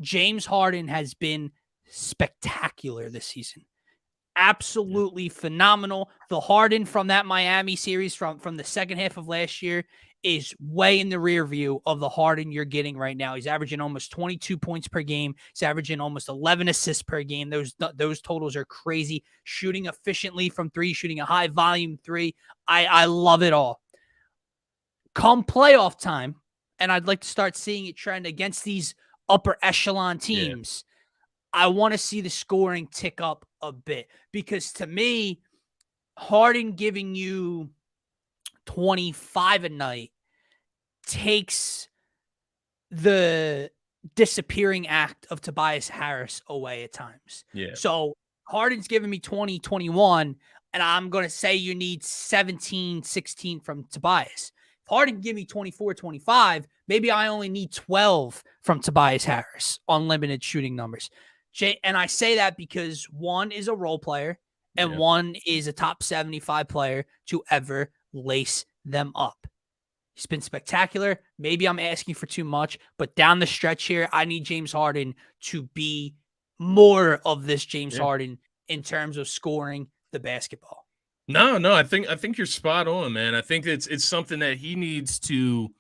James Harden has been spectacular this season. Absolutely phenomenal. The Harden from that Miami series from the second half of last year is way in the rear view of the Harden you're getting right now. He's averaging almost 22 points per game. He's averaging almost 11 assists per game. Those totals are crazy. Shooting efficiently from three, shooting a high volume three. I love it all. Come playoff time, and I'd like to start seeing it trend against these upper echelon teams. I want to see the scoring tick up a bit because to me, Harden giving you 25 a night takes the disappearing act of Tobias Harris away at times. Yeah. So Harden's giving me 20, 21, and I'm going to say you need 17, 16 from Tobias. If Harden give me 24, 25, maybe I only need 12 from Tobias Harris on limited shooting numbers. And I say that because one is a role player and one is a top 75 player to ever lace them up. He's been spectacular. Maybe I'm asking for too much, but down the stretch here, I need James Harden to be more of this James Harden in terms of scoring the basketball. No, I think you're spot on, man. I think it's something that he needs to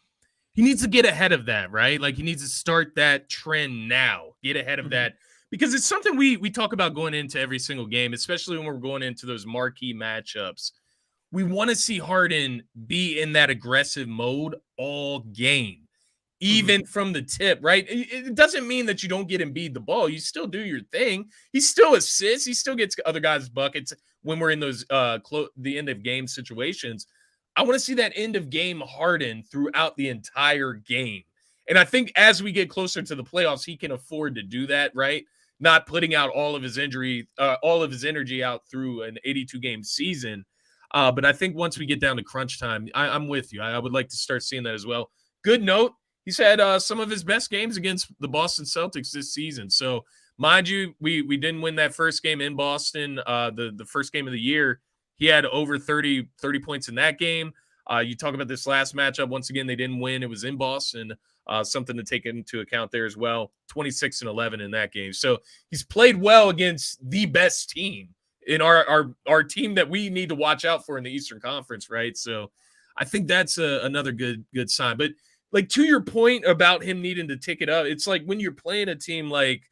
get ahead of that, right? Like he needs to start that trend now, get ahead of that. Because it's something we talk about going into every single game, especially when we're going into those marquee matchups. We want to see Harden be in that aggressive mode all game, even from the tip, right? It doesn't mean that you don't get Embiid the ball. You still do your thing. He still assists. He still gets other guys' buckets when we're in those the end of game situations. I want to see that end of game Harden throughout the entire game. And I think as we get closer to the playoffs, he can afford to do that, right? Not putting out all of his energy out through an 82-game season. But I think once we get down to crunch time, I'm with you. I would like to start seeing that as well. Good note, he's had some of his best games against the Boston Celtics this season. So, mind you, we didn't win that first game in Boston, the first game of the year. He had over 30 points in that game. You talk about this last matchup. Once again, they didn't win. It was in Boston. Something to take into account there as well. 26-11 in that game. So he's played well against the best team in our team that we need to watch out for in the Eastern Conference, right? So I think that's another good sign. But like to your point about him needing to tick it up, it's like when you're playing a team like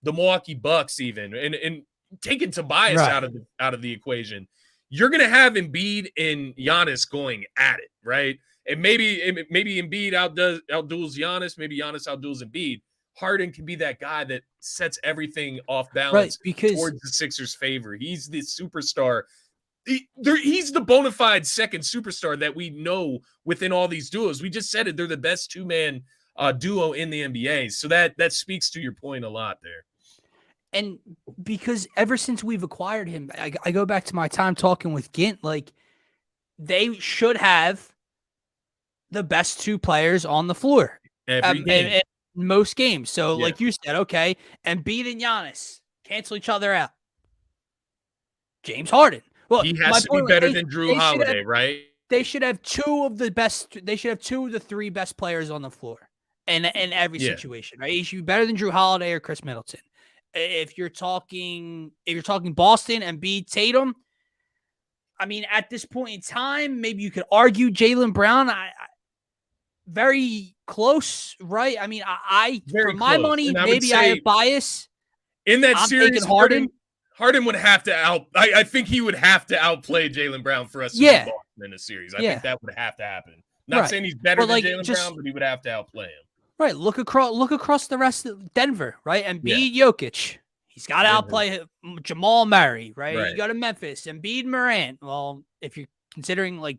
the Milwaukee Bucks, even and taking Tobias out of the equation, you're gonna have Embiid and Giannis going at it, right? And maybe Embiid outduels Giannis, maybe Giannis outduels Embiid. Harden can be that guy that sets everything off balance towards the Sixers' favor. He's the superstar. He's the bona fide second superstar that we know within all these duos. We just said it. They're the best two-man duo in the NBA. So that speaks to your point a lot there. And because ever since we've acquired him, I go back to my time talking with Gint, like they should have the best two players on the floor every game. in most games. So like you said, okay, Embiid and Giannis cancel each other out. James Harden. Well, he has to be better than Drew Holiday, right? They should have two of the best. They should have two of the three best players on the floor. in every Yeah. situation, right? He should be better than Drew Holiday or Chris Middleton. If you're talking Boston and Embiid, Tatum, I mean, at this point in time, maybe you could argue Jaylen Brown. Very close, right? I mean, I Very for my close. money, And I would maybe I say have bias. in that I'm series, taking Harden. Harden would have to I think he would have to outplay Jaylen Brown for us to beat Boston in a series. I think that would have to happen. Not saying he's better than Jaylen Brown, but he would have to outplay him. Right. Look across the rest of Denver, right? Embiid, Jokic. He's got to outplay Jamal Murray, right? You go to Memphis, Embiid, Morant. Well, if you're considering like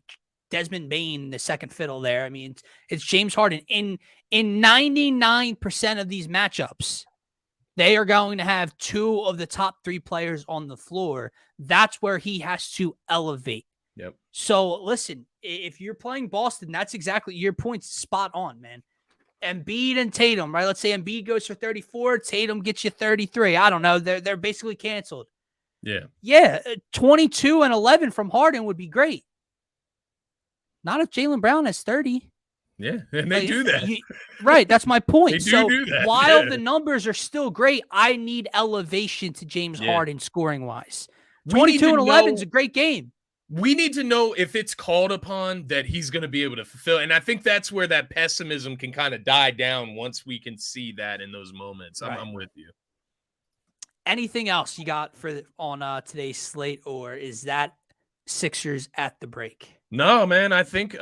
Desmond Bane, the second fiddle there, I mean, it's James Harden. In 99% of these matchups, they are going to have two of the top three players on the floor. That's where he has to elevate. Yep. So listen, if you're playing Boston, that's exactly your point's spot on, man. Embiid and Tatum, right? Let's say Embiid goes for 34, Tatum gets you 33. I don't know. They're basically canceled. Yeah. Yeah, 22 and 11 from Harden would be great. Not if Jaylen Brown has 30. Yeah, and they do that. Right, that's my point. They do that. While the numbers are still great, I need elevation to James Harden scoring-wise. 22 and 11 is a great game. We need to know if it's called upon that he's going to be able to fulfill. And I think that's where that pessimism can kind of die down once we can see that in those moments. Right. I'm with you. Anything else you got on today's slate, or is that Sixers at the break? No, man. I think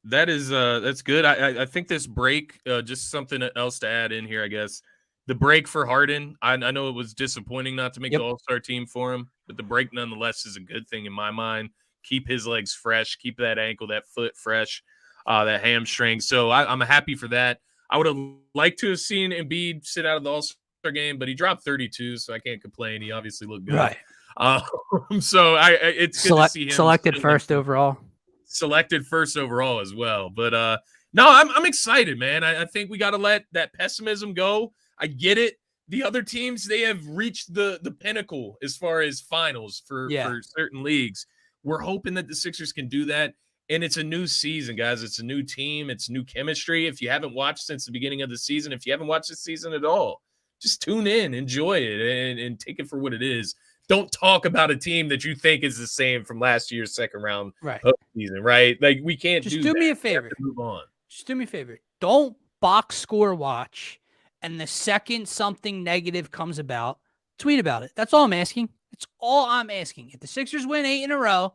that is that's good. I think this break, just something else to add in here, I guess. The break for Harden, I know it was disappointing not to make the All-Star team for him, but the break nonetheless is a good thing in my mind. Keep his legs fresh, keep that ankle, that foot fresh, that hamstring. So I'm happy for that. I would have liked to have seen Embiid sit out of the All-Star game, but he dropped 32, so I can't complain. He obviously looked good. Right. So it's good to see him selected first overall. Selected first overall as well. But no, I'm excited, man. I think we got to let that pessimism go. I get it. The other teams, they have reached the pinnacle as far as finals for certain leagues. We're hoping that the Sixers can do that. And it's a new season, guys. It's a new team. It's new chemistry. If you haven't watched since the beginning of the season, if you haven't watched the season at all, just tune in, enjoy it, and take it for what it is. Don't talk about a team that you think is the same from last year's second round season, right? Like, we can't just do me a favor. Move on. Just do me a favor. Don't box score watch, and the second something negative comes about, tweet about it. That's all I'm asking. That's all I'm asking. If the Sixers win 8 in a row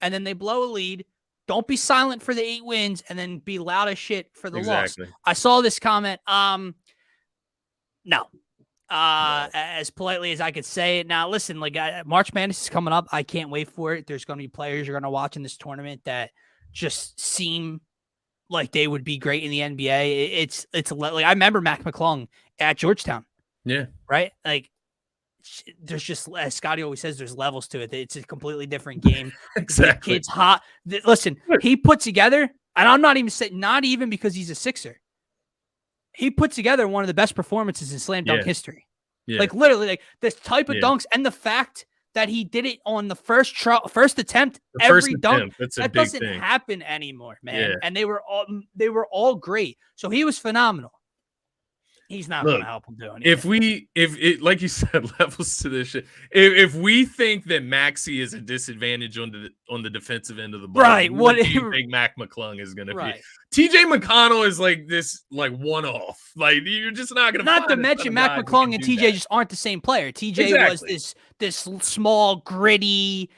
and then they blow a lead, don't be silent for the 8 wins and then be loud as shit for the loss. I saw this comment. No. As politely as I could say it. Now, listen, like March Madness is coming up. I can't wait for it. There's going to be players you're going to watch in this tournament that just seem like they would be great in the NBA. It's like I remember Mac McClung at Georgetown. Yeah. Right? Like there's just, as Scotty always says, there's levels to it. It's a completely different game. Exactly. The kid's hot. Listen, he put together, and I'm not even saying, not even because he's a Sixer. He put together one of the best performances in slam dunk history. Yeah. Like literally, like this type of dunks, and the fact that he did it on the first attempt, dunk, that doesn't happen anymore, man. Yeah. And they were all great. So he was phenomenal. He's not going to help him do anything. If it, like you said, levels to this shit. If we think that Maxey is a disadvantage on the defensive end of the ball, right? What do you think Mac McClung is going to be? TJ McConnell is like this, like one-off. Like you're just not going to. Not to mention Mac McClung and TJ just aren't the same player. TJ was this small, gritty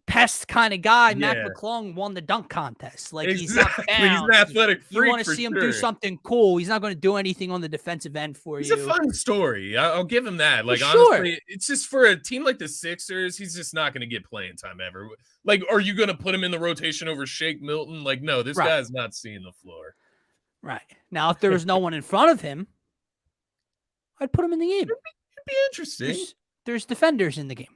pest kind of guy. Mac McClung won the dunk contest. Like he's not found. He's an athletic freak. You want to see him do something cool. He's not going to do anything on the defensive end for you. It's a fun story. I'll give him that. Like honestly, it's just for a team like the Sixers, he's just not going to get playing time ever. Like, are you going to put him in the rotation over Shake Milton? Like, no, this guy's not seeing the floor. Right. Now, if there was no one in front of him, I'd put him in the game. It'd be interesting. There's defenders in the game.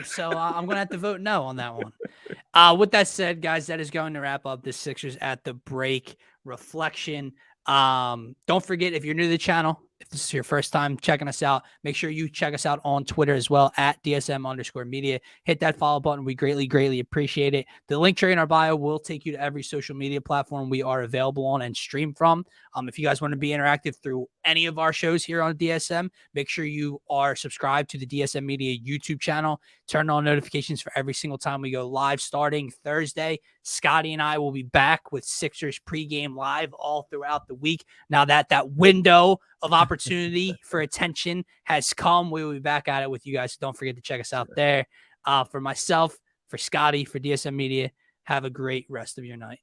So I'm going to have to vote no on that one. With that said, guys, that is going to wrap up the Sixers at the break reflection. Don't forget, if you're new to the channel, if this is your first time checking us out, make sure you check us out on Twitter as well at DSM_media. Hit that follow button. We greatly, greatly appreciate it. The link tree in our bio will take you to every social media platform we are available on and stream from. If you guys want to be interactive through any of our shows here on DSM, make sure you are subscribed to the DSM Media YouTube channel. Turn on notifications for every single time we go live starting Thursday. Scotty and I will be back with Sixers pregame live all throughout the week. Now that window of opportunity for attention has come, we will be back at it with you guys. So don't forget to check us out there. For myself, for Scotty, for DSM Media, have a great rest of your night.